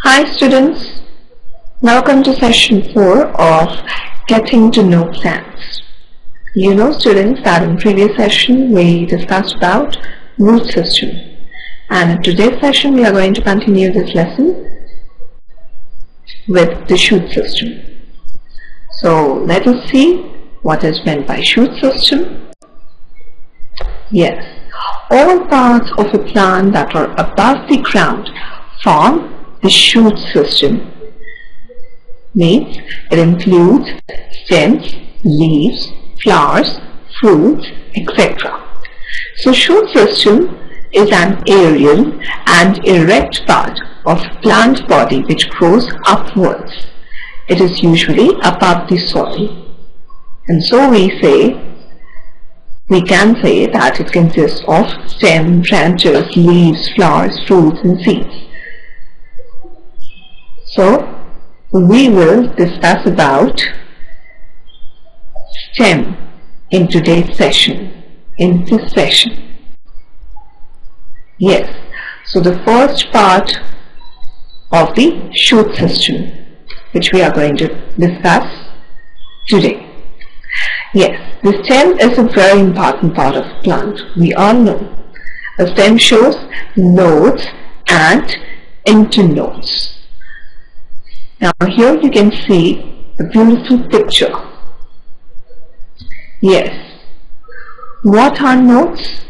Hi students, welcome to session 4 of Getting to Know Plants. You know students that in previous session we discussed about root system, and in today's session we are going to continue this lesson with the shoot system. So let us see what is meant by shoot system. Yes, all parts of a plant that are above the ground form the shoot system. Means it includes stems, leaves, flowers, fruits, etc. So shoot system is an aerial and erect part of plant body which grows upwards. It is usually above the soil. And so we can say that it consists of stem, branches, leaves, flowers, fruits and seeds. So we will discuss about stem in today's session, in this session. Yes, so the first part of the shoot system which we are going to discuss today. Yes, the stem is a very important part of plant. We all know. The stem shows nodes and internodes. Now here you can see a beautiful picture. Yes. What are nodes?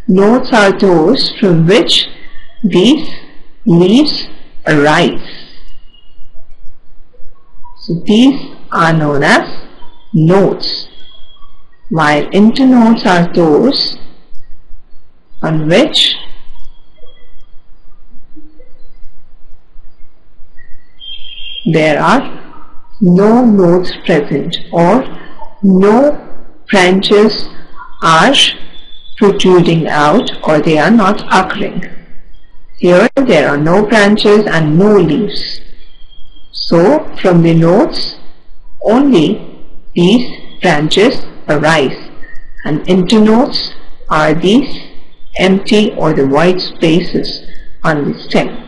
Nodes are those from which these leaves arise. So these are known as nodes, while internodes are those on which there are no nodes present or no branches are protruding out, or they are not occurring. Here there are no branches and no leaves. So from the nodes only these branches arise, and internodes are these empty or the white spaces on the stem.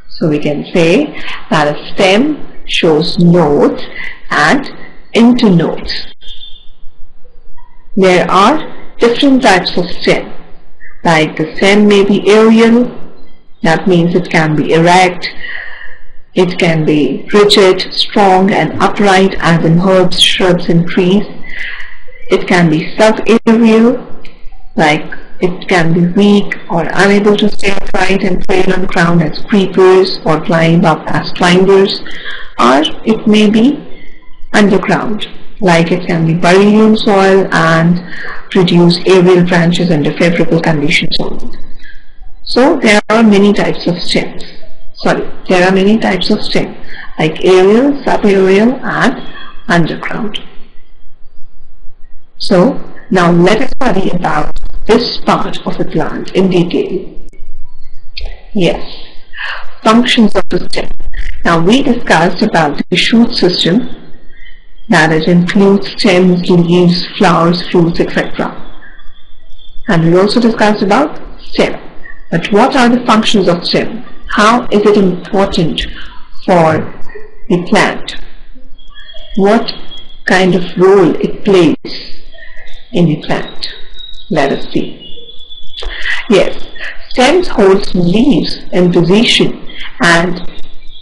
So we can say that a stem shows nodes and internodes. There are different types of stem. Like the stem may be aerial, that means it can be erect, it can be rigid, strong and upright as in herbs, shrubs and trees. It can be sub-aerial, like it can be weak or unable to stay upright and trail on the ground as creepers or climb up as climbers, or it may be underground, like it can be buried in soil and produce aerial branches under favorable conditions only. So there are many types of stems. There are many types of stem, like aerial, sub-aerial and underground. So now let us study about this part of the plant in detail. Yes, functions of the stem. Now we discussed about the shoot system, that it includes stems, leaves, flowers, fruits, etc. And we also discussed about stem. But what are the functions of stem? How is it important for the plant? What kind of role it plays in the plant? Let us see. Yes, stems hold leaves in position and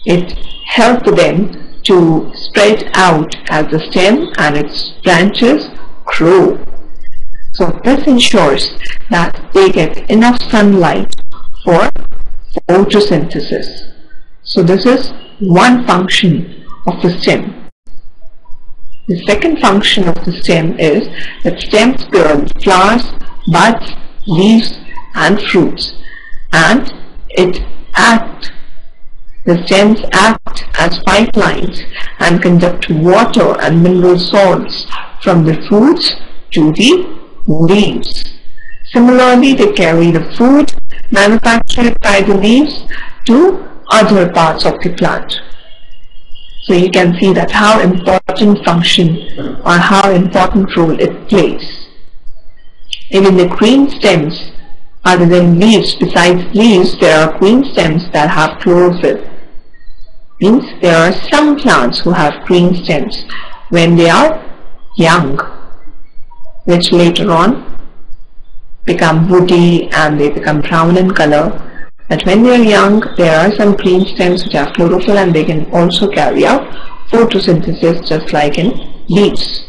it helps them to spread out as the stem and its branches grow. So this ensures that they get enough sunlight for photosynthesis. So this is one function of the stem. The second function of the stem is that stems bear flowers, buds, leaves and fruits, and the stems act as pipelines and conduct water and mineral salts from the fruits to the leaves. Similarly, they carry the food manufactured by the leaves to other parts of the plant. So you can see that how important function or how important role it plays. Even the green stems other than leaves. Besides leaves, there are green stems that have chlorophyll. Means there are some plants who have green stems when they are young, which later on become woody and they become brown in color. But when they are young, there are some green stems which have chlorophyll and they can also carry out photosynthesis just like in leaves.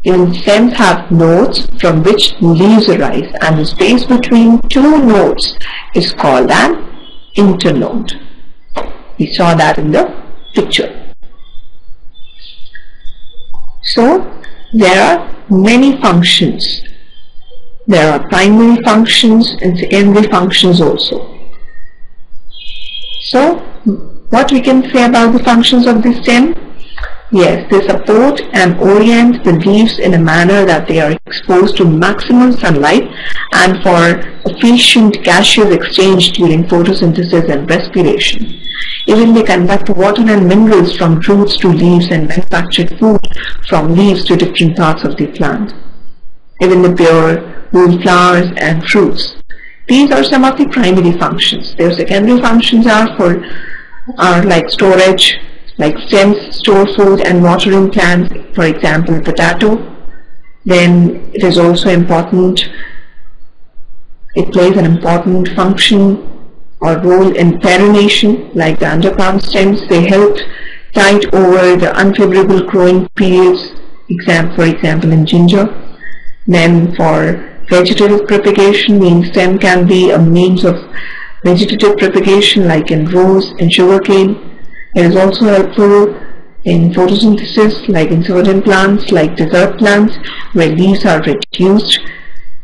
Even stems have nodes from which leaves arise, and the space between two nodes is called an internode. We saw that in the picture. So there are many functions. There are primary functions and secondary functions also. So what we can say about the functions of the stem? Yes, they support and orient the leaves in a manner that they are exposed to maximum sunlight and for efficient gaseous exchange during photosynthesis and respiration. Even they conduct water and minerals from roots to leaves and manufactured food from leaves to different parts of the plant. Even the pure whole flowers and fruits. These are some of the primary functions. Their secondary functions are like storage, like stems store food and water in plants, for example potato. Then it is also important, it plays an important function or role in pollination, like the underground stems. They help tide over the unfavorable growing periods, for example in ginger. Then for vegetative propagation, means stem can be a means of vegetative propagation like in rose and sugarcane. It is also helpful in photosynthesis like in certain plants like dessert plants where leaves are reduced.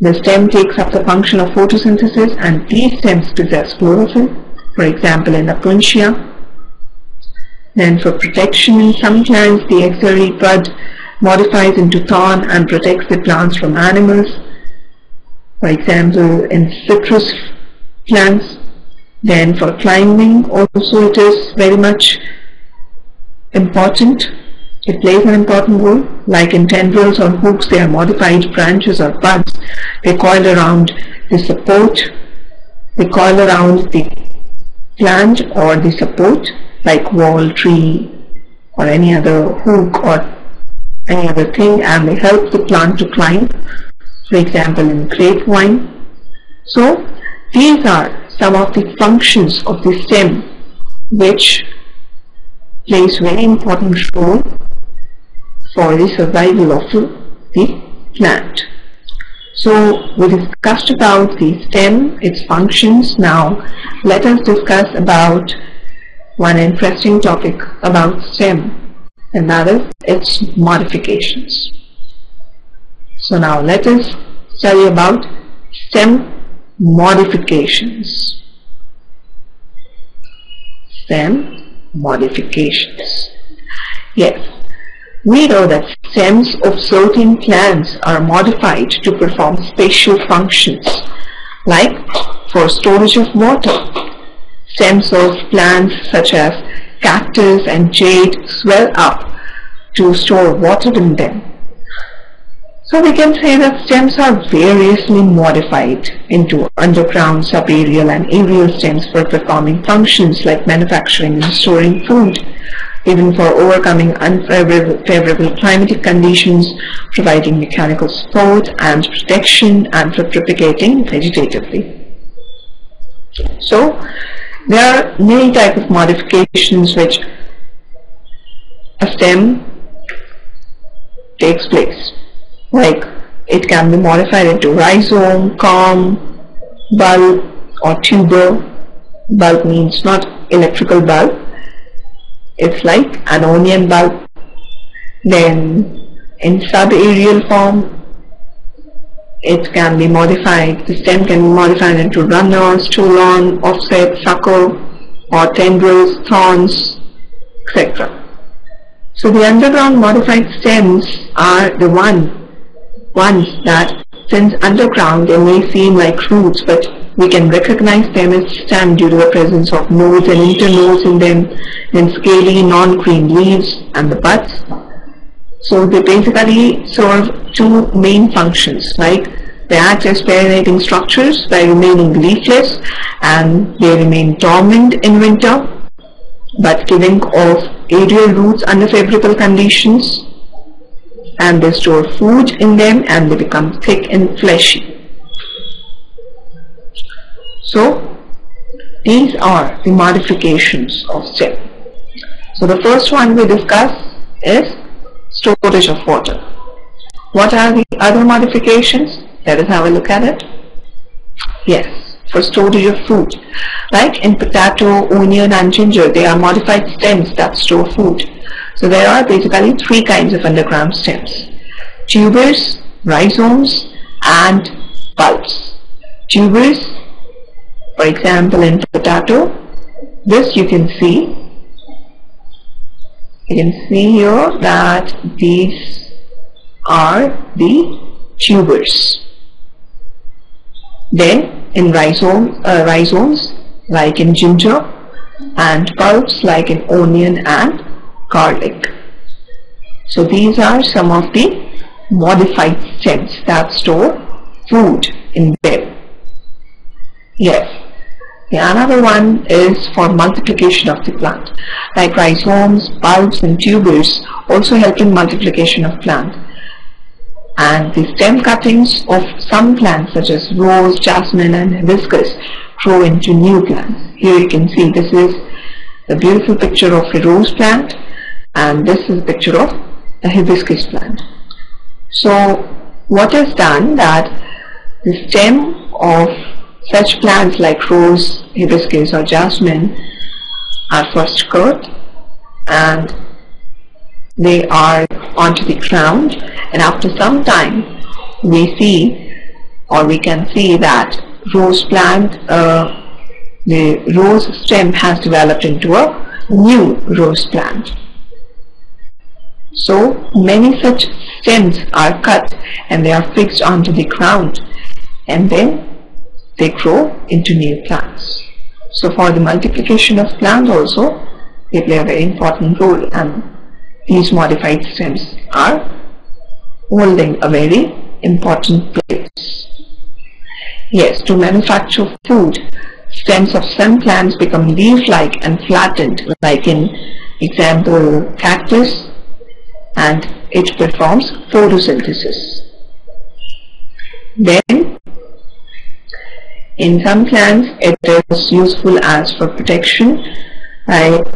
The stem takes up the function of photosynthesis and these stems possess chlorophyll, for example in Apuntia. Then for protection, in some plants the axillary bud modifies into thorn and protects the plants from animals, for example in citrus plants. Then for climbing also it is very much important. It plays an important role, like in tendrils or hooks. They are modified branches or buds. They coil around the support. They coil around the plant or the support, like wall, tree or any other hook or any other thing, and they help the plant to climb, for example in grapevine. So these are some of the functions of the stem which plays very important role for the survival of the plant. So we discussed about the stem, its functions. Now let us discuss about one interesting topic about stem, and that is its modifications. So now let us study about stem modifications. Stem modifications. Yes, we know that stems of certain plants are modified to perform special functions, like for storage of water. Stems of plants such as cactus and jade swell up to store water in them. So we can say that stems are variously modified into underground, subaerial and aerial stems for performing functions like manufacturing and storing food, even for overcoming unfavorable climatic conditions, providing mechanical support and protection, and for propagating vegetatively. So there are many types of modifications which a stem takes place. Like it can be modified into rhizome, culm, bulb or tuber. Bulb means not electrical bulb, it's like an onion bulb. Then in subaerial form it can be modified, the stem can be modified into runners, stolon, offset, sucker or tendrils, thorns, etc. So the underground modified stems are the ones that, since underground they may seem like roots, but we can recognize them as stem due to the presence of nodes and internodes in them, then scaly non-green leaves and the buds. So they basically serve two main functions, like They act as perennating structures by remaining leafless, and they remain dormant in winter but giving off aerial roots under favorable conditions, and they store food in them and they become thick and fleshy. So these are the modifications of stem. So the first one we discuss is storage of water. What are the other modifications? Let us have a look at it. Yes, for storage of food. Like in potato, onion and ginger, they are modified stems that store food. So there are basically three kinds of underground stems: tubers, rhizomes and bulbs. Tubers, for example in potato, this you can see here that these are the tubers. Then in rhizomes like in ginger, and bulbs like in onion and garlic. So these are some of the modified stems that store food in them. Yes. Another one is for multiplication of the plant. Like rhizomes, bulbs and tubers also help in multiplication of plant. And the stem cuttings of some plants such as rose, jasmine and hibiscus grow into new plants. Here you can see this is a beautiful picture of a rose plant, and this is a picture of a hibiscus plant. So what is done that the stem of such plants like rose, hibiscus or jasmine are first cut and they are onto the ground, and after some time we can see that rose plant, the rose stem has developed into a new rose plant. So many such stems are cut and they are fixed onto the ground, and then they grow into new plants. So for the multiplication of plants also, they play a very important role, and these modified stems are holding a very important place. Yes, to manufacture food, stems of some plants become leaf-like and flattened, like in example cactus, and it performs photosynthesis. Then in some plants it is useful as for protection. Like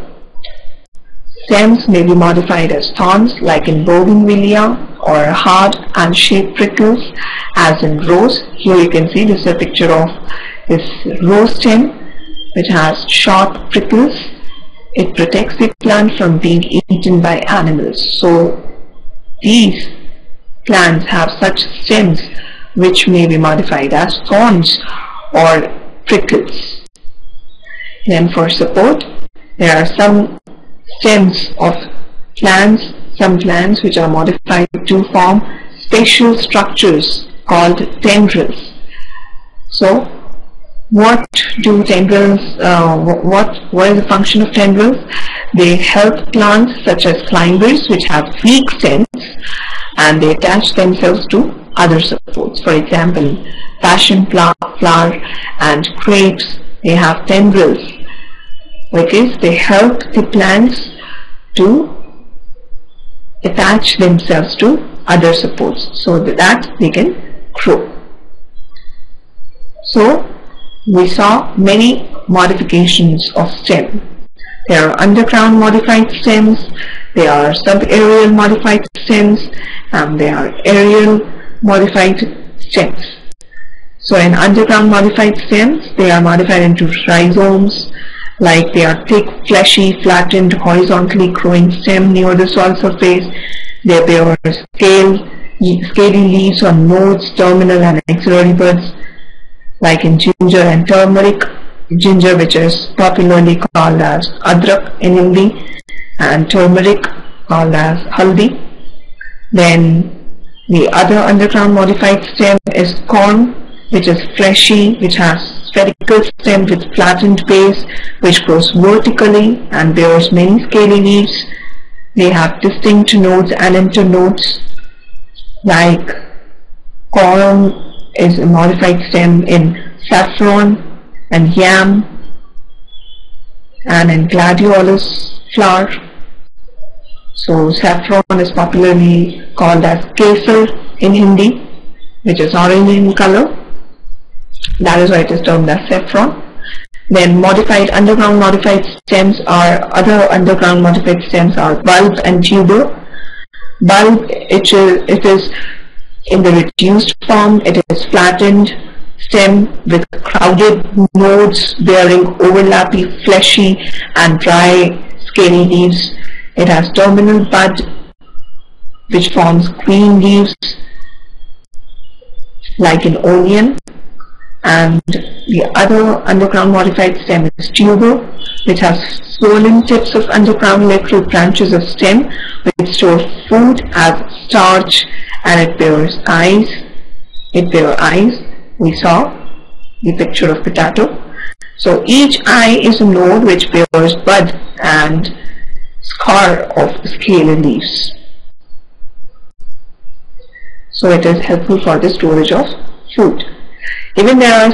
stems may be modified as thorns like in bougainvillea, or hard and shaped prickles as in rose. Here you can see this is a picture of this rose stem which has sharp prickles. It protects the plant from being eaten by animals. So these plants have such stems which may be modified as thorns or prickles. Then for support, there are some stems of plants, some plants which are modified to form special structures called tendrils. So what do tendrils, what is the function of tendrils? They help plants such as climbers which have weak stems, and they attach themselves to other supports. For example, passion flower and grapes, they have tendrils because they help the plants to attach themselves to other supports so that they can grow. So we saw many modifications of stem. There are underground modified stems, there are sub-aerial modified stems, and there are aerial modified stems. So in underground modified stems, they are modified into rhizomes, like they are thick, fleshy, flattened, horizontally growing stem near the soil surface. They bear scaly leaves on nodes, terminal and axillary buds, like in ginger and turmeric. Ginger, which is popularly called as adrak in Hindi, and turmeric called as haldi. Then the other underground modified stem is corn, which is fleshy, which has spherical stem with flattened base, which grows vertically and bears many scaly leaves. They have distinct nodes and internodes. Like corn is a modified stem in saffron and yam and in gladiolus flower. So saffron is popularly called as kesar in Hindi, which is orange in color. That is why it is termed as saffron. Then underground modified stems are bulb and tuber. Bulb, it is in the reduced form. It is flattened stem with crowded nodes bearing overlapping, fleshy and dry scaly leaves. It has terminal bud which forms green leaves like an onion. And the other underground modified stem is tuber, which has swollen tips of underground lateral branches of stem which store food as starch, and it bears eyes. We saw the picture of potato. So each eye is a node which bears bud and scar of scaly leaves. So it is helpful for the storage of food. Even there are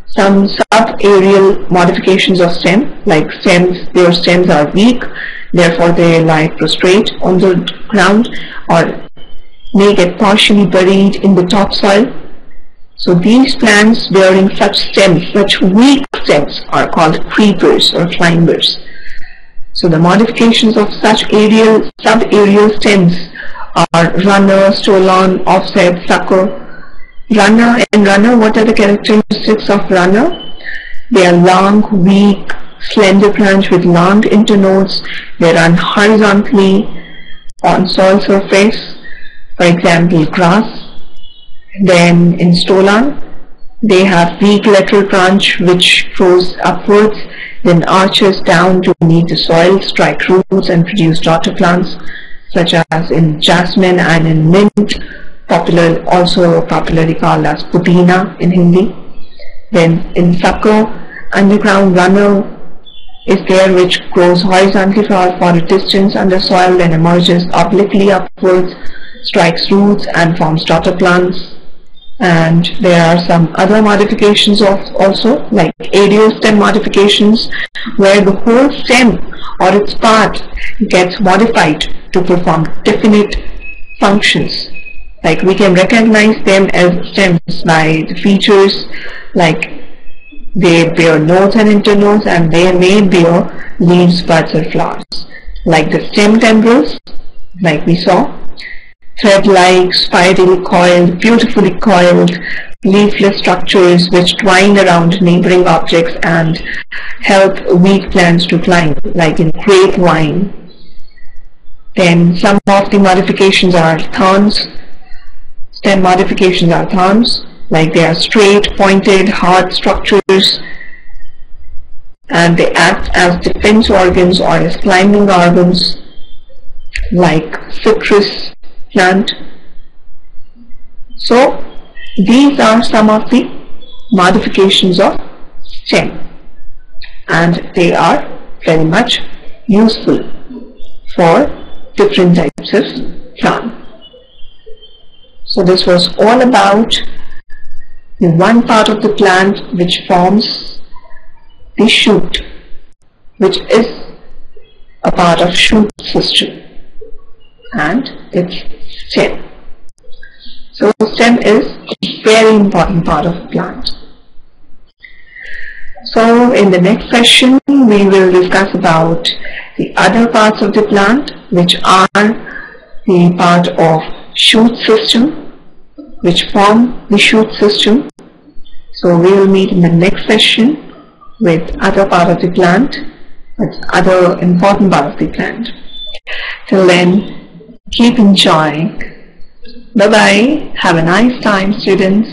some sub-aerial modifications of stem, like their stems are weak, therefore they lie prostrate on the ground or may get partially buried in the topsoil. So these plants bearing such weak stems are called creepers or climbers. So the modifications of such sub-aerial stems are runner, stolon, offset, sucker. Runner, what are the characteristics of runner? They are long, weak, slender branch with long internodes. They run horizontally on soil surface, for example grass. Then in stolon, they have weak lateral branch which grows upwards, then arches down to meet the soil, strike roots and produce daughter plants such as in jasmine and in mint, also popularly called as pudina in Hindi. Then in sucker, underground runner is there which grows horizontally for a distance under soil, then emerges obliquely upwards, strikes roots and forms daughter plants. And there are some other modifications also like aerial stem modifications, where the whole stem or its part gets modified to perform definite functions. Like we can recognize them as stems by the features like they bear nodes and internodes, and they may bear leaves, buds or flowers. Like the stem tendrils, like we saw, thread-like, spirally coiled, beautifully coiled, leafless structures which twine around neighboring objects and help weak plants to climb, like in grapevine. Then some of the modifications are thorns. Stem modifications are thorns, like they are straight, pointed, hard structures, and they act as defense organs or as climbing organs, like citrus plant. So these are some of the modifications of stem, and they are very much useful for different types of plant. So this was all about the one part of the plant which forms the shoot, which is a part of shoot system, and its stem. So stem is a very important part of the plant. So in the next session we will discuss about the other parts of the plant, which are the part of shoot system, which form the shoot system. So we will meet in the next session with other part of the plant, with other important part of the plant. Till then, keep enjoying. Bye bye. Have a nice time, students.